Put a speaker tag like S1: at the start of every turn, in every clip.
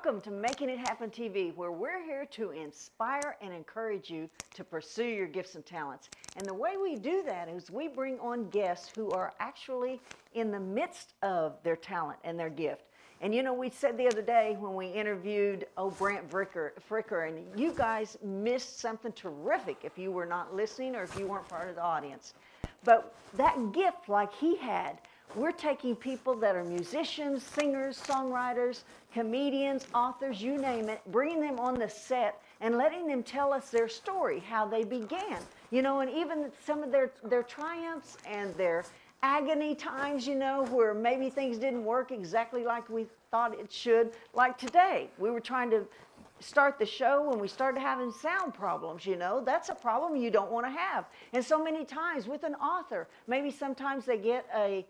S1: Welcome to Making It Happen TV, where we're here to inspire and encourage you to pursue your gifts and talents. And the way we do that is we bring on guests who are actually in the midst of their talent and their gift. And you know, we said the other day when we interviewed Brant Fricker, and you guys missed something terrific if you were not listening or if you weren't part of the audience. But that gift like he had, we're taking people that are musicians, singers, songwriters, comedians, authors, you name it, bringing them on the set and letting them tell us their story, how they began. You know, and even some of their triumphs and their agony times, you know, where maybe things didn't work exactly like we thought it should. Like today, we were trying to start the show when we started having sound problems, you know. That's a problem you don't want to have. And so many times with an author, maybe sometimes they get a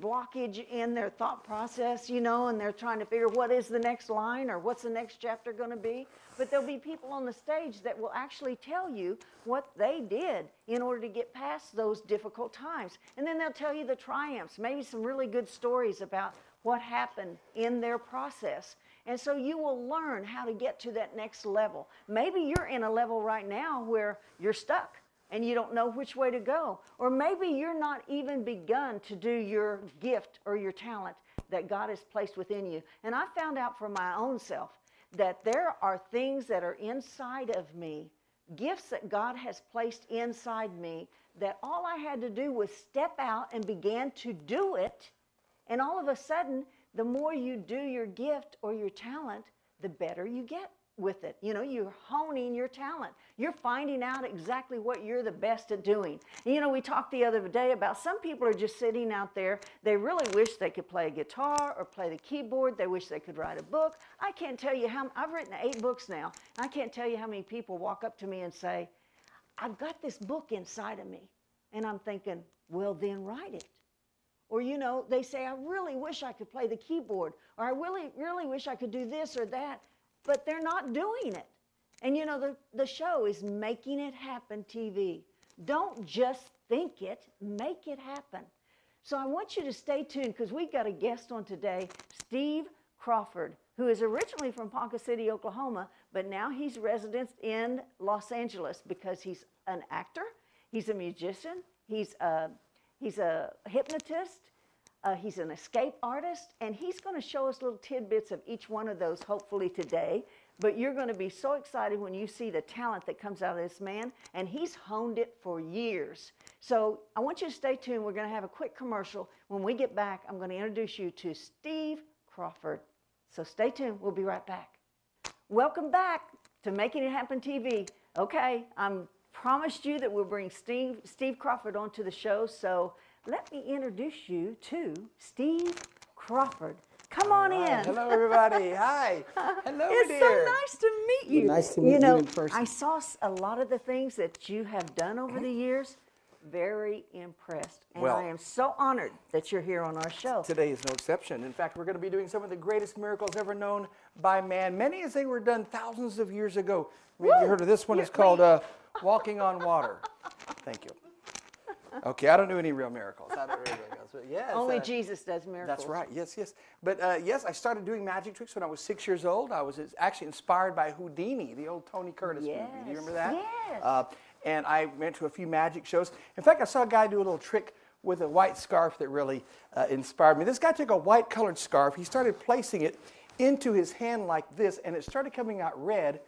S1: blockage in their thought process, you know, and they're trying to figure what is the next line or what's the next chapter going to be. But there'll be people on the stage that will actually tell you what they did in order to get past those difficult times. And then they'll tell you the triumphs, maybe some really good stories about what happened in their process. And so you will learn how to get to that next level. Maybe you're in a level right now where you're stuck and you don't know which way to go. Or maybe you're not even begun to do your gift or your talent that God has placed within you. And I found out for my own self that there are things that are inside of me, gifts that God has placed inside me, that all I had to do was step out and began to do it. And all of a sudden, the more you do your gift or your talent, the better you get with it. You know, you're honing your talent. You're finding out exactly what you're the best at doing. And, you know, we talked the other day about some people are just sitting out there. They really wish they could play a guitar or play the keyboard. They wish they could write a book. I can't tell you how, I've written 8 books now. I can't tell you how many people walk up to me and say, I've got this book inside of me. And I'm thinking, well, then write it. Or, you know, they say, I really wish I could play the keyboard, or I really wish I could do this or that, but they're not doing it. And, you know, the show is Making It Happen TV. Don't just think it, make it happen. So I want you to stay tuned because we've got a guest on today, Steve Crawford, who is originally from Ponca City, Oklahoma, but now he's resident in Los Angeles because he's an actor, he's a musician, he's a hypnotist, he's an escape artist, and he's going to show us little tidbits of each one of those hopefully today. But you're going to be so excited when you see the talent that comes out of this man, and he's honed it for years. So I want you to stay tuned. We're going to have a quick commercial. When we get back, I'm going to introduce you to Steve Crawford. So stay tuned. We'll be right back. Welcome back to Making It Happen TV. Okay, I'm promised you that we'll bring Steve Crawford onto the show, so let me introduce you to Steve Crawford. Come on in.
S2: Hello, everybody. Hi. Hello,
S1: it's
S2: dear.
S1: so nice to meet you.
S2: Nice to meet you in person.
S1: I saw a lot of the things that you have done over the years. Very impressed. And
S2: Well,
S1: I am so honored that you're here on our show.
S2: Today is no exception. In fact, we're going to be doing some of the greatest miracles ever known by man, many as they were done thousands of years ago. Maybe you heard of this one. It's called Walking on Water. Thank you. Okay, I don't do any real miracles. I don't do any miracles, but yes,
S1: Only Jesus does miracles.
S2: That's right. Yes, yes. But yes, I started doing magic tricks when I was 6 years old. I was actually inspired by Houdini, the old Tony Curtis movie. Do you remember that?
S1: Yes.
S2: And I went to a few magic shows. In fact, I saw a guy do a little trick with a white scarf that really inspired me. This guy took a white colored scarf. He started placing it into his hand like this, and it started coming out red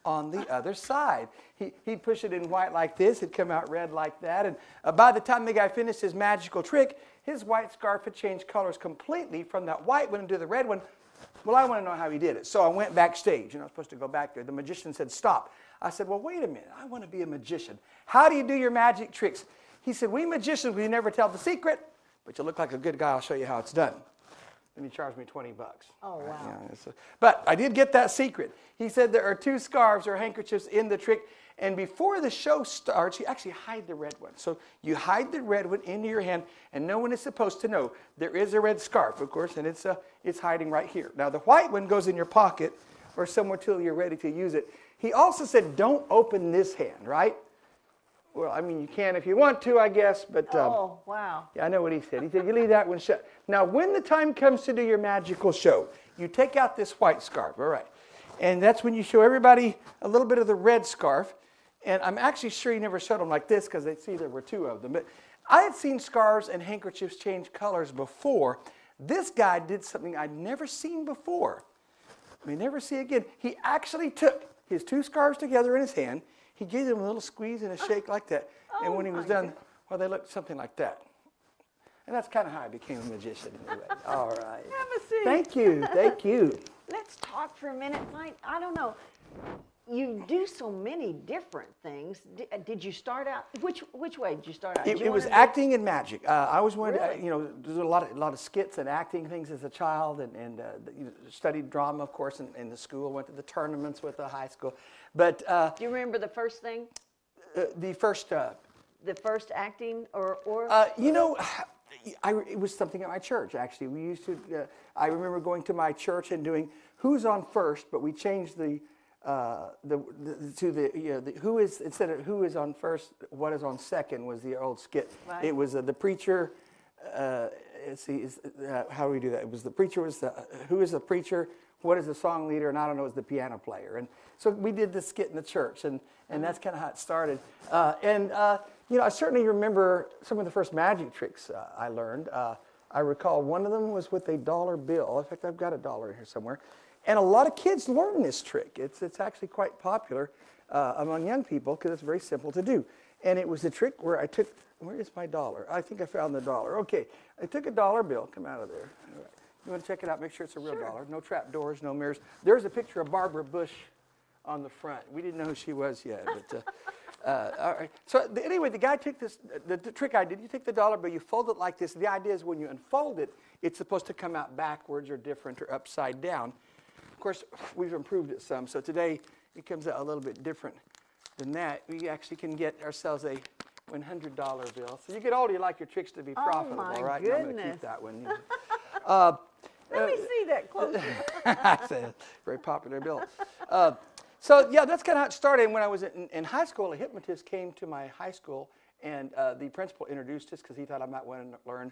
S2: on the other side. He'd push it in white like this, it'd come out red like that, and by the time the guy finished his magical trick, his white scarf had changed colors completely from that white one into the red one. Well, I want to know how he did it. So I went backstage, and I was supposed to go back there. The magician said, stop. I said, well, wait a minute, I want to be a magician. How do you do your magic tricks? He said, we magicians, we never tell the secret, but you look like a good guy, I'll show you how it's done. And he charged me $20.
S1: Oh, wow.
S2: Yeah, but I did get that secret. He said there are 2 scarves or handkerchiefs in the trick, and before the show starts, you actually hide the red one. So you hide the red one into your hand, and no one is supposed to know. There is a red scarf, of course, and it's hiding right here. Now, the white one goes in your pocket or somewhere till you're ready to use it. He also said, don't open this hand, right? Well, I mean, you can if you want to, I guess, but
S1: Oh, wow.
S2: yeah, I know what he said. He said, you leave that one shut. Now, when the time comes to do your magical show, you take out this white scarf, all right, and that's when you show everybody a little bit of the red scarf, and I'm actually sure you never showed them like this because they see there were two of them, but I had seen scarves and handkerchiefs change colors before. This guy did something I'd never seen before. May never see again. He actually took his two scarves together in his hand. He gave them a little squeeze and a shake like that. And when he was done, well, they looked something like that. And that's kind of how I became a magician. Anyway. All right.
S1: Have a seat.
S2: Thank you. Thank you.
S1: Let's talk for a minute. Mike, I don't know. You do so many different things. Did you start out, which way did you start out?
S2: It was acting and magic. I always wanted
S1: Really?
S2: to, do a lot of skits and acting things as a child, and studied drama, of course, in the school. Went to the tournaments with the high school. But
S1: Do you remember the first thing?
S2: the first,
S1: The first acting or?
S2: it was something at my church. Actually, we used to. I remember going to my church and doing "Who's on First," but we changed the who is, instead of who is on first, what is on second was the old skit.
S1: Right.
S2: It was the preacher. Let's see, how do we do that? It was the preacher was who is the preacher, what is the song leader, and I don't know, is the piano player. And so we did this skit in the church, and that's kind of how it started. I certainly remember some of the first magic tricks I learned. I recall one of them was with a dollar bill. In fact, I've got a dollar in here somewhere. And a lot of kids learn this trick. It's actually quite popular among young people because it's very simple to do. And it was a trick where I took, where is my dollar? I think I found the dollar. Okay, I took a dollar bill, come out of there. All right. You want to check it out, make sure it's a real dollar. No trap doors, no mirrors. There's a picture of Barbara Bush on the front. We didn't know who she was yet. But, all right. So anyway, the guy took this, the trick I did, you take the dollar bill, you fold it like this. The idea is when you unfold it, it's supposed to come out backwards or different or upside down. Of course, we've improved it some, so today it comes out a little bit different than that. We actually can get ourselves a $100 bill. So you get older, you like your tricks to be profitable,
S1: my
S2: right? And I'm going to
S1: goodness.
S2: keep that one.
S1: Let me see that closer.
S2: It's a very popular bill. So yeah, that's kind of how it started. When I was in high school, a hypnotist came to my high school, and the principal introduced us because he thought I might want to learn,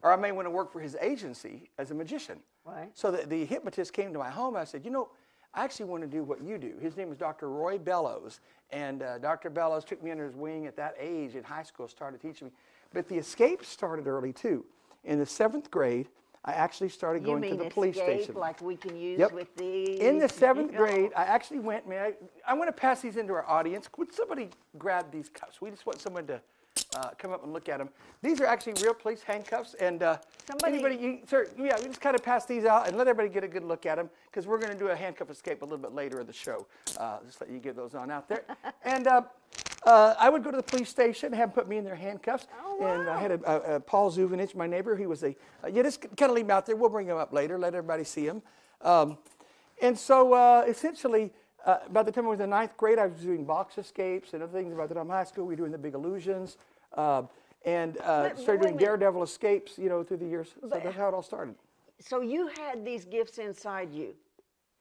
S2: or I may want to work for his agency as a magician.
S1: Right.
S2: So the hypnotist came to my home. I said, I actually want to do what you do. His name was Dr. Roy Bellows, and Dr. Bellows took me under his wing at that age in high school, started teaching me. But the escape started early too. In the 7th grade, I actually started going to the police station.
S1: Like we can use
S2: Yep.
S1: with these?
S2: In the 7th grade, I actually went, I want to pass these into our audience. Would somebody grab these cuffs? We just want someone to come up and look at them. These are actually real police handcuffs, and anybody, sir, we just kind of pass these out and let everybody get a good look at them, because we're going to do a handcuff escape a little bit later in the show. Just let you get those on out there. And I would go to the police station, have them put me in their handcuffs.
S1: Oh, wow.
S2: And I had a Paul Zuvinich, my neighbor. He was just kind of leave him out there. We'll bring him up later, let everybody see him. And so essentially, by the time I was in the 9th grade, I was doing box escapes and other things. By the time high school, we were doing the big illusions. And started doing daredevil escapes, through the years. So that's how it all started.
S1: So you had these gifts inside you.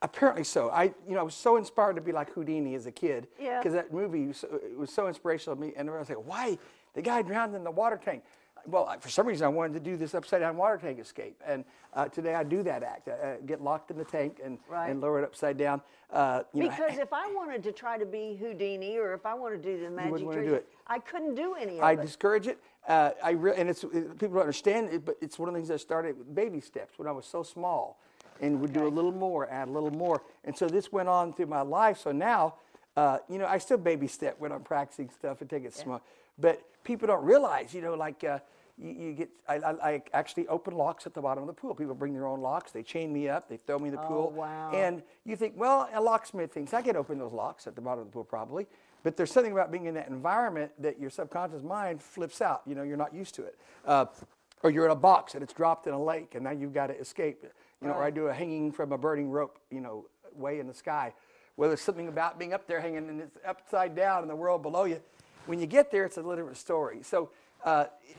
S2: Apparently so. I was so inspired to be like Houdini as a kid.
S1: Yeah.
S2: Because that movie was so inspirational to me. And I was like, why? The guy drowned in the water tank. Well, for some reason, I wanted to do this upside-down water tank escape. And today I do that act. I get locked in the tank and lower it upside down.
S1: Because if I wanted to try to be Houdini, or if I wanted to do the magic
S2: wouldn't wanna
S1: tricks,
S2: do it.
S1: I couldn't do any of
S2: I
S1: it.
S2: discourage it. And people don't understand it, but it's one of the things I started with baby steps when I was so small, and would do a little more, add a little more. And so this went on through my life. So now, I still baby step when I'm practicing stuff and take it small. But people don't realize, you get, I actually open locks at the bottom of the pool. People bring their own locks. They chain me up. They throw me in the pool.
S1: Wow.
S2: And you think, well, a locksmith thinks I can open those locks at the bottom of the pool probably. But there's something about being in that environment that your subconscious mind flips out. You're not used to it. Or you're in a box and it's dropped in a lake and now you've got to escape. Or I do a hanging from a burning rope, way in the sky. Well, there's something about being up there hanging and it's upside down in the world below you. When you get there, it's a different story. So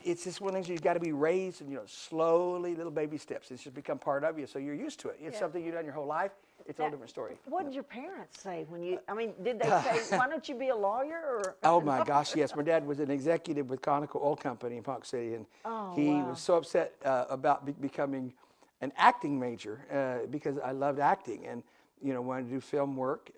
S2: it's just one of the things you've got to be raised and, slowly, little baby steps. It's just become part of you, so you're used to it. It's something you've done your whole life. it's a whole different story.
S1: What did your parents say when you, I mean, did they say, why don't you be a lawyer? Or?
S2: Oh my gosh, yes. My dad was an executive with Conoco Oil Company in Ponca City, and he was so upset about becoming an acting major because I loved acting and, you know, wanted to do film work.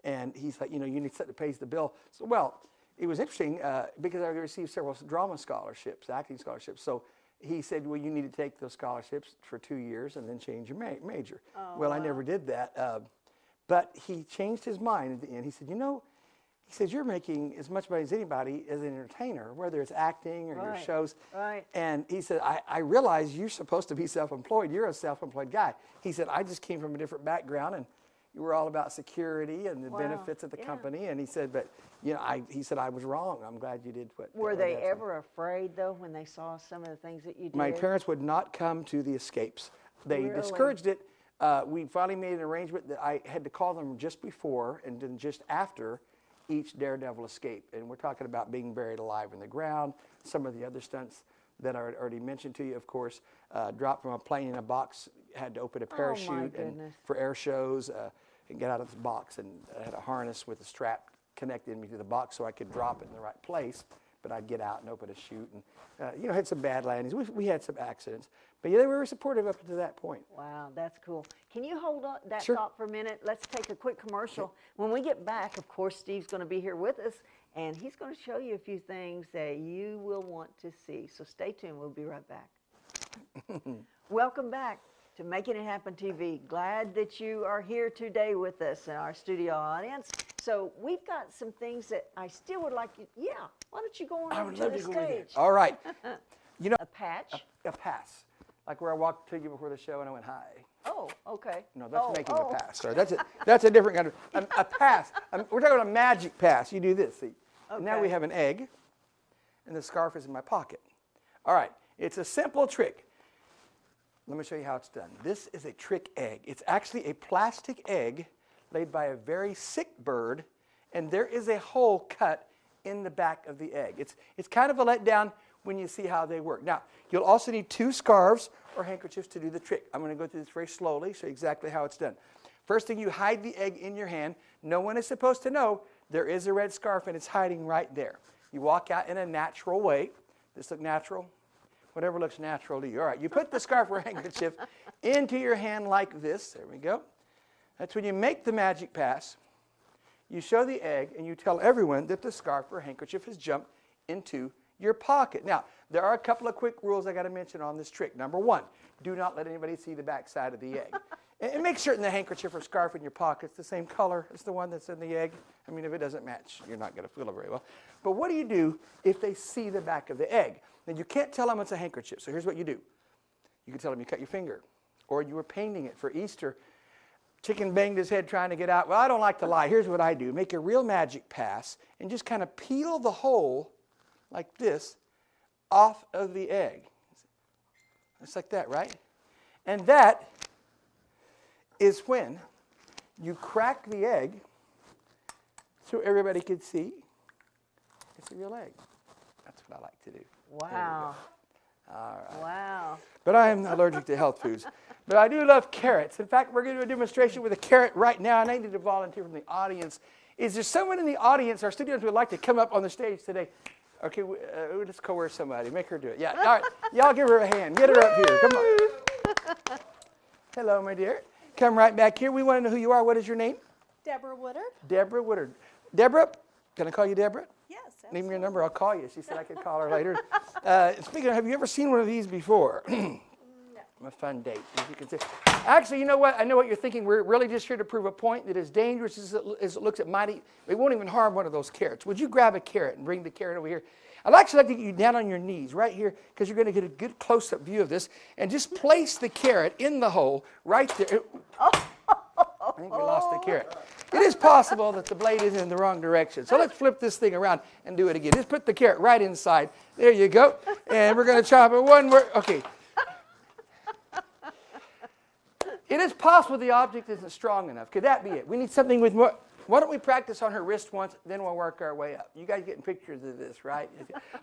S2: And he's like, you know, you need something that pays the bill. So, well, it was interesting because I received several drama scholarships, acting scholarships. So he said, well, you need to take those scholarships for 2 years and then change your major.
S1: Oh,
S2: well, I never did that. But he changed his mind at the end. He said, you know, he says, you're making as much money as anybody as an entertainer, whether it's acting or your shows.
S1: Right.
S2: And he said, I realize you're supposed to be self-employed. You're a self-employed guy. He said, I just came from a different background, and you were all about security and the benefits of the company. And he said, but, you know, he said, I was wrong. I'm glad you did what.
S1: Were they ever afraid, though, when they saw some of the things that you did?
S2: My parents would not come to the escapes. They discouraged it. We finally made an arrangement that I had to call them just before and then just after each daredevil escape. And we're talking about being buried alive in the ground, some of the other stunts that I already mentioned to you, of course, dropped from a plane in a box, had to open a parachute and for air shows and get out of the box, and I had a harness with a strap connected me to the box so I could drop it in the right place, but I'd get out and open a chute and, you know, had some bad landings. We had some accidents, but yeah, they were very supportive up to that point.
S1: Wow, that's cool. Can you hold on that
S2: Sure.
S1: thought for a minute? Let's take a quick commercial. When we get back, of course, Steve's going to be here with us, and he's going to show you a few things that you will want to see. So stay tuned. We'll be right back. Welcome back to Making It Happen TV. Glad that you are here today with us in our studio audience. So we've got some things that I still would like you. Yeah, why don't you go on over to the stage?
S2: All right. You know,
S1: A patch.
S2: a pass, like where I walked to you before the show and I went hi.
S1: Oh, okay.
S2: No, that's making a pass. Sorry, that's a different kind of a pass. We're talking about a magic pass. You do this. See.
S1: Okay.
S2: Now we have an egg, and the scarf is in my pocket. All right. It's a simple trick. Let me show you how it's done. This is a trick egg. It's actually a plastic egg laid by a very sick bird, and there is a hole cut in the back of the egg. It's kind of a letdown when you see how they work. Now, you'll also need 2 scarves or handkerchiefs to do the trick. I'm going to go through this very slowly, show you exactly how it's done. First thing, you hide the egg in your hand. No one is supposed to know there is a red scarf, and it's hiding right there. You walk out in a natural way. Does this look natural? Whatever looks natural to you. All right, you put the scarf or handkerchief into your hand like this. There we go. That's when you make the magic pass. You show the egg, and you tell everyone that the scarf or handkerchief has jumped into your pocket. Now, there are a couple of quick rules I got to mention on this trick. Number 1, do not let anybody see the back side of the egg. And make certain the handkerchief or scarf in your pocket is the same color as the one that's in the egg. I mean, if it doesn't match, you're not going to feel it very well. But what do you do if they see the back of the egg? Now, you can't tell them it's a handkerchief, so here's what you do. You can tell them you cut your finger, or you were painting it for Easter. Chicken banged his head trying to get out. Well, I don't like to lie. Here's what I do. Make a real magic pass and just kind of peel the hole like this off of the egg. Just like that, right? And that is when you crack the egg so everybody could see it's a real egg. That's what I like to do.
S1: Wow.
S2: All right.
S1: Wow.
S2: But I am allergic to health foods. But I do love carrots. In fact, we're going to do a demonstration with a carrot right now, and I need a volunteer from the audience. Is there someone in the audience, our students, who would like to come up on the stage today? Okay, let's coerce somebody. Make her do it. Yeah, all right. Y'all give her a hand. Get her up here. Come on. Hello, my dear. Come right back here. We want to know who you are. What is your name?
S3: Deborah Woodard.
S2: Deborah Woodard. Deborah, can I call you Deborah?
S3: Yes.
S2: Leave me your number. I'll call you. She said I could call her later. Speaking of, have you ever seen one of these before?
S3: No.
S2: A fun date, as you can see. Actually, you know what? I know what you're thinking. We're really just here to prove a point that as dangerous as it looks, it won't even harm one of those carrots. Would you grab a carrot and bring the carrot over here? I'd actually like to get you down on your knees right here, because you're going to get a good close-up view of this, and just place the carrot in the hole right there. I think we lost the carrot. It is possible that the blade is in the wrong direction. So let's flip this thing around and do it again. Just put the carrot right inside. There you go. And we're going to chop it one more. Okay. It is possible the object isn't strong enough. Could that be it? We need something with more. Why don't we practice on her wrist once, then we'll work our way up. You guys getting pictures of this, right?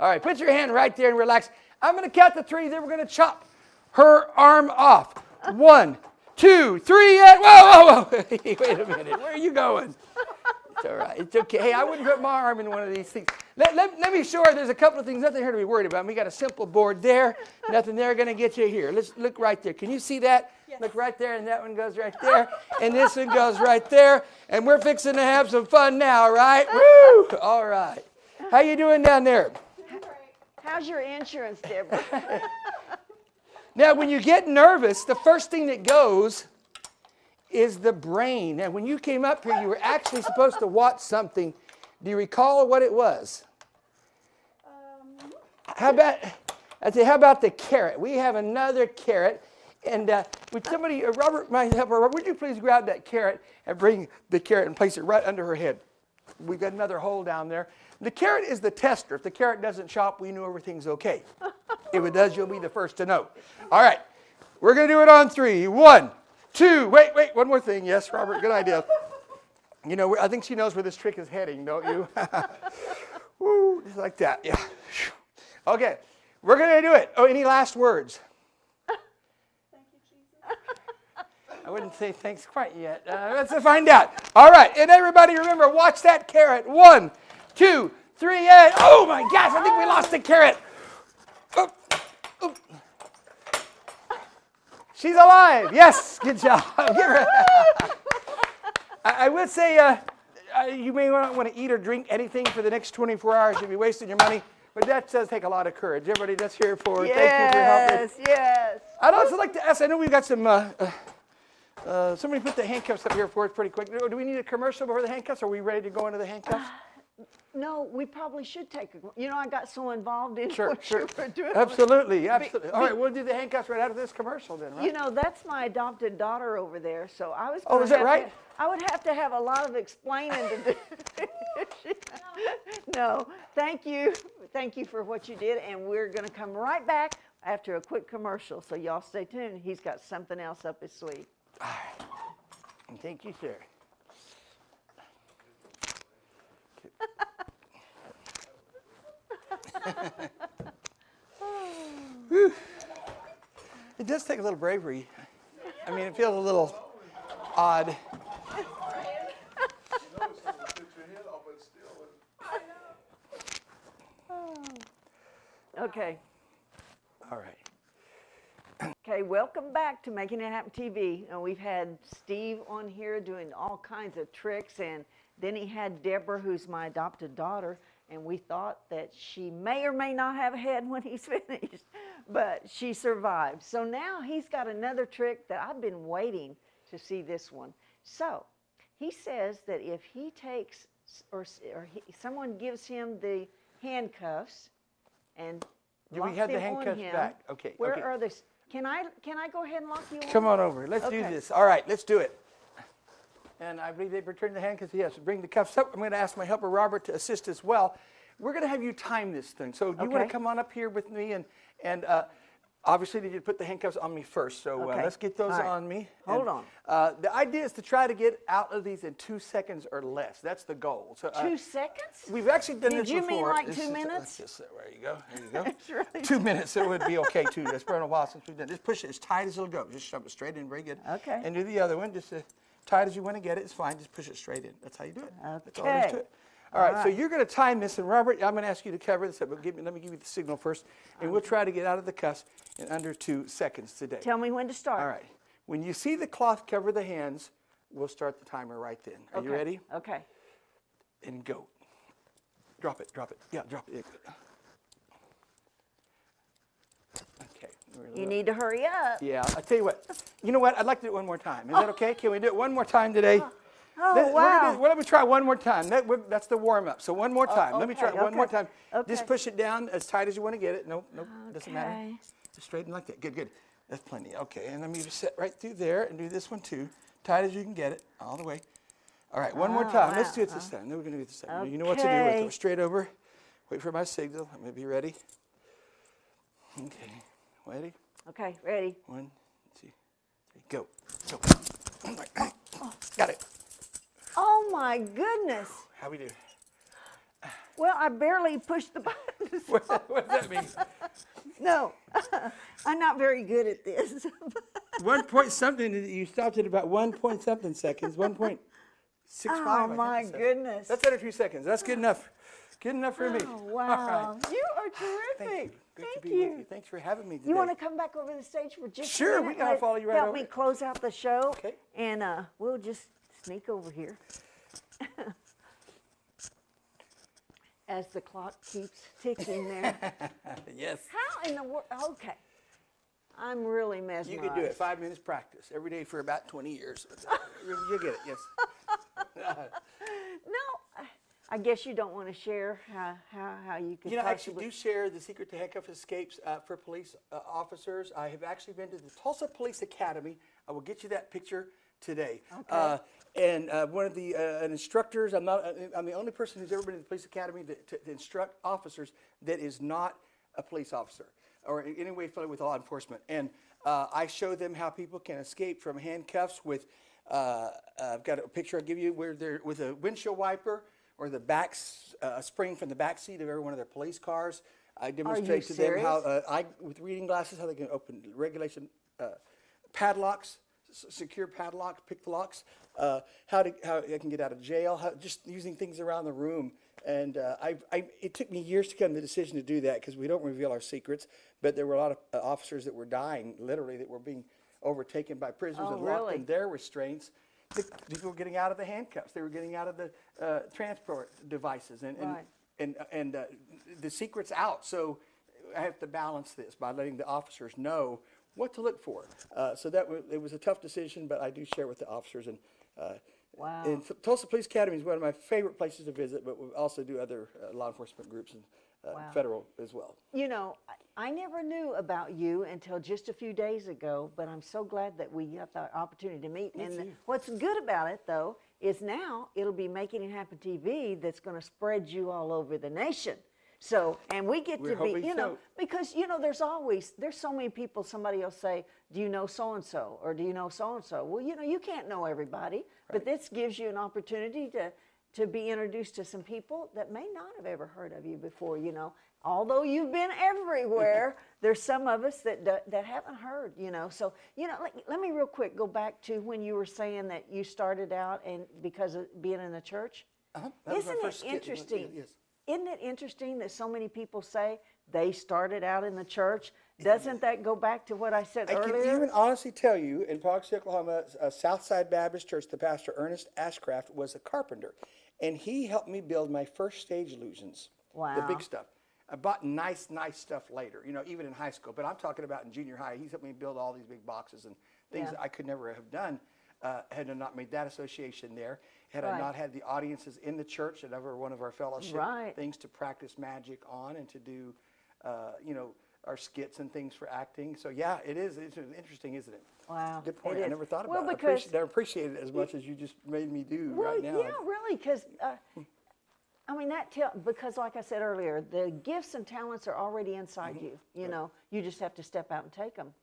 S2: All right, put your hand right there and relax. I'm going to count to 3, then we're going to chop her arm off. 1, 2, 3, and whoa. Wait a minute. Where are you going? It's all right. It's okay. Hey, I wouldn't put my arm in one of these things. Let me show her there's a couple of things, nothing here to be worried about. We got a simple board there, nothing there going to get you here. Let's look right there. Can you see that? Yes. Look right there, and that one goes right there, and this one goes right there, and we're fixing to have some fun now, right? Woo! All right. How you doing down there?
S1: How's your insurance, Deborah?
S2: Now, when you get nervous, the first thing that goes is the brain. And when you came up here, you were actually supposed to watch something. Do you recall what it was? How about the carrot? We have another carrot. And would somebody, Robert, my helper, Robert, would you please grab that carrot and bring the carrot and place it right under her head? We've got another hole down there. The carrot is the tester. If the carrot doesn't chop, we know everything's okay. If it does, you'll be the first to know. All right. We're going to do it on 3. 1, 2. Wait. One more thing. Yes, Robert, good idea. You know, I think she knows where this trick is heading, don't you? Woo, just like that. Yeah. Okay. We're going to do it. Oh, any last words?
S3: Thank you, Jesus.
S2: I wouldn't say thanks quite yet. Let's find out. All right. And everybody remember, watch that carrot. 1, 2, 3, and oh my gosh, I think we lost the carrot. Oop. She's alive. Yes, good job. Give her. I would say you may not want to eat or drink anything for the next 24 hours. You'll be wasting your money. But that does take a lot of courage. Everybody, that's here for her.
S1: Yes,
S2: thank you for helping.
S1: yes.
S2: I'd also like to ask, I know we've got some, somebody put the handcuffs up here for us pretty quick. Do we need a commercial before the handcuffs? Are we ready to go into the handcuffs?
S1: No, we probably should take a, you know, I got so involved in
S2: Sure.
S1: you were doing.
S2: Absolutely. All right, we'll do the handcuffs right after this commercial then, right?
S1: You know, that's my adopted daughter over there, so I was
S2: Oh, is that right?
S1: I would have to have a lot of explaining to do. No, thank you. Thank you for what you did, and we're going to come right back after a quick commercial, so y'all stay tuned. He's got something else up his sleeve.
S2: All right. Thank you, sir. It does take a little bravery. I mean, it feels a little odd.
S1: Okay.
S2: All right.
S1: Okay, welcome back to Making It Happen TV. And we've had Steve on here doing all kinds of tricks, and then he had Deborah, who's my adopted daughter, and we thought that she may or may not have a head when he's finished, but she survived. So now he's got another trick that I've been waiting to see this one. So he says that if he takes, someone gives him the handcuffs and
S2: Do
S1: locks
S2: we have the
S1: them on
S2: handcuffs
S1: him,
S2: back? Okay.
S1: where
S2: okay.
S1: are they? Can I go ahead and lock you on?
S2: Come on over. Let's do
S1: Okay.
S2: this. All right, let's do it. And I believe they've returned the handcuffs. Yes, bring the cuffs up. I'm going to ask my helper, Robert, to assist as well. We're going to have you time this thing. So do you want
S1: Okay.
S2: to come on up here with me? And obviously, you put the handcuffs on me first. So
S1: Okay.
S2: let's get those
S1: All right.
S2: on me.
S1: Hold
S2: And,
S1: on.
S2: the idea is to try to get out of these in 2 seconds or less. That's the goal. So
S1: 2 seconds?
S2: we've actually done
S1: Did
S2: this
S1: you
S2: before.
S1: mean like
S2: This
S1: 2
S2: is-
S1: minutes?
S2: there you go. There you go.
S1: That's right.
S2: 2 minutes, it would be okay too. It's been a while since we've done it. Just push it as tight as it'll go. Just shove it straight in, very good.
S1: Okay.
S2: And do the other one, just as tight as you want to get it. It's fine, just push it straight in. That's how you do it. That's all there is to
S1: Okay.
S2: it. All right, so
S1: right.
S2: you're going to time this, and Robert, I'm going to ask you to cover this up, but let me give you the signal first, and we'll try to get out of the cuffs in under 2 seconds today.
S1: Tell me when to start.
S2: All right. When you see the cloth cover the hands, we'll start the timer right then. Are you ready?
S1: Okay.
S2: And go. Drop it, drop it. Yeah, drop it. Okay.
S1: You need to hurry up.
S2: Yeah, I'll tell you what. You know what? I'd like to do it one more time. Is that okay? Can we do it one more time today?
S1: Oh, wow.
S2: Let me try one more time. That's the warm-up. So one more time. Let me try it one more
S1: okay,
S2: time.
S1: okay.
S2: Just push it down as tight as you want to get it. Nope, doesn't matter.
S1: Okay.
S2: Just straighten like that. Good. That's plenty. Okay, and let me just set right through there and do this one too. Tight as you can get it, all the way. All right, one more time. Let's do it this time. Then we're going to do it this time. You know what to do with it.
S1: Okay.
S2: Go straight over. Wait for my signal. I'm going to be ready. Okay, ready?
S1: Okay, ready.
S2: 1, 2, 3, go. Got it.
S1: Oh my goodness.
S2: How we do?
S1: Well, I barely pushed the button.
S2: What does that mean?
S1: No, I'm not very good at this.
S2: 1 point something. You stopped at about 1 point something seconds. 1.65.
S1: Oh, my goodness.
S2: That's under 2 seconds. That's good enough. Good enough for me.
S1: Oh,
S2: All
S1: wow.
S2: right.
S1: You are
S2: Thank
S1: terrific.
S2: you. Good
S1: Thank
S2: to be
S1: you.
S2: with you. Thanks for having me today.
S1: You want to come back over the stage for just
S2: Sure,
S1: a
S2: we
S1: minute?
S2: gotta follow you right
S1: Help
S2: over.
S1: me close out the show.
S2: Okay.
S1: And we'll just sneak over here. As the clock keeps ticking there.
S2: Yes.
S1: How in the world? Okay. I'm really mesmerized.
S2: You can do it. 5 minutes practice every day for about 20 years. You'll get it, yes.
S1: No, I guess you don't want to share how you could
S2: You know, I actually
S1: possibly.
S2: do share the secret to handcuff escapes for police officers. I have actually been to the Tulsa Police Academy. I will get you that picture today.
S1: Okay.
S2: And one of the instructors, I'm the only person who's ever been to the police academy to instruct officers that is not a police officer or in any way affiliated with law enforcement. And I show them how people can escape from handcuffs with, I've got a picture I'll give you where they're with a windshield wiper or the back spring from the back seat of every one of their police cars. I demonstrate to them how, with reading glasses, how they can open regulation padlocks, secure padlocks, pick the locks, how they can get out of jail, just using things around the room. And it took me years to come to the decision to do that because we don't reveal our secrets. But there were a lot of officers that were dying, literally, that were being overtaken by prisoners and locked
S1: really?
S2: in their restraints. People were getting out of the handcuffs. They were getting out of the transport devices. And the secret's out. So I have to balance this by letting the officers know what to look for. So it was a tough decision, but I do share with the officers. And
S1: Wow.
S2: and Tulsa Police Academy is one of my favorite places to visit, but we also do other law enforcement groups and
S1: Wow.
S2: federal as well.
S1: You know, I never knew about you until just a few days ago, but I'm so glad that we got the opportunity to meet.
S2: Me
S1: And
S2: too.
S1: what's good about it, though, is now it'll be Making It Happen TV that's going to spread you all over the nation. So, and we get
S2: We're
S1: to be,
S2: hoping
S1: you know,
S2: so.
S1: because, you know, there's so many people, somebody will say, do you know so-and-so? Or do you know so-and-so? Well, you know, you can't know everybody, but this gives you an opportunity to be introduced to some people that may not have ever heard of you before, you know. Although you've been everywhere, there's some of us that haven't heard, you know. So, you know, let me real quick go back to when you were saying that you started out and because of being in the church.
S2: That was my
S1: Isn't
S2: first
S1: it
S2: skit.
S1: interesting?
S2: Yes.
S1: Isn't it interesting that so many people say they started out in the church? Doesn't that go back to what I said
S2: I
S1: earlier?
S2: can even honestly tell you, in Paxi, Oklahoma, Southside Baptist Church, the pastor, Ernest Ashcraft, was a carpenter. And he helped me build my first stage illusions.
S1: Wow.
S2: The big stuff. I bought nice stuff later, you know, even in high school. But I'm talking about in junior high. He's helped me build all these big boxes and things
S1: Yeah.
S2: that I could never have done had I not made that association there. Had
S1: Right.
S2: I not had the audiences in the church at every one of our fellowship
S1: Right.
S2: things to practice magic on and to do, you know, our skits and things for acting. So yeah, it's interesting, isn't it?
S1: Wow,
S2: Good point.
S1: it
S2: I
S1: is.
S2: never thought
S1: Well,
S2: about it.
S1: because-
S2: I appreciate it as much as you just made me do
S1: Well,
S2: right now.
S1: yeah, really, because I mean because like I said earlier, the gifts and talents are already inside you. You know, you just have to step out and take them.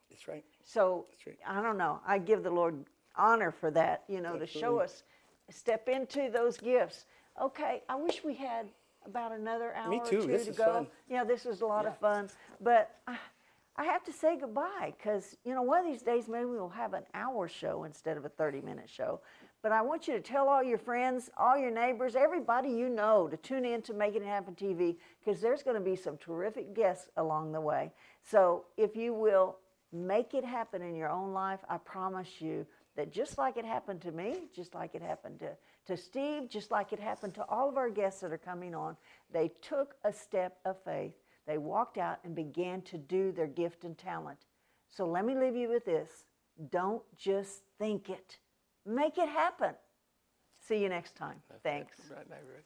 S2: That's right.
S1: So
S2: That's right.
S1: I don't know. I give the Lord honor for that. You know, to show
S2: Absolutely.
S1: us, step into those gifts. Okay, I wish we had about another hour
S2: Me
S1: or
S2: too.
S1: two
S2: This
S1: to
S2: is
S1: go.
S2: fun.
S1: Yeah, this was a lot of fun, but I have to say goodbye because, you know, one of these days maybe we'll have an hour show instead of a 30-minute show. But I want you to tell all your friends, all your neighbors, everybody you know to tune in to Making It Happen TV because there's going to be some terrific guests along the way. So if you will make it happen in your own life, I promise you that just like it happened to me, just like it happened to Steve, just like it happened to all of our guests that are coming on, they took a step of faith. They walked out and began to do their gift and talent. So let me leave you with this. Don't just think it. Make it happen. See you next time. Thanks.
S2: Right, right.